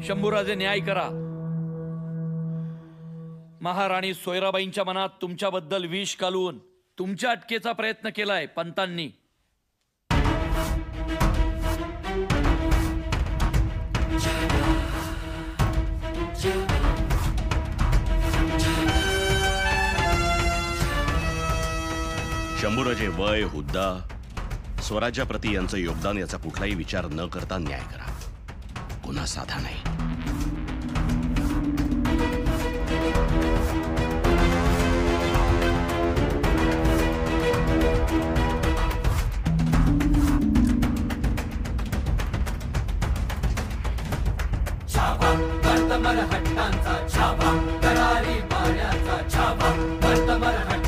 शंभूराजे न्याय करा. महाराणी सोयराबाईंच्या मनात तुमच्याबद्दल विष घालून तुमच्या अटकेचा प्रयत्न केलाय पंतांनी. शंभूराजे वय, हुद्दा, स्वराज्याप्रती यांचं योगदान याचा कुठलाही विचार न करता न्याय करा. गुन्हा साधा नाही. छावा वर्तमर हट्टांचा, छावा करारी पाण्याचा, छावा वर्तमर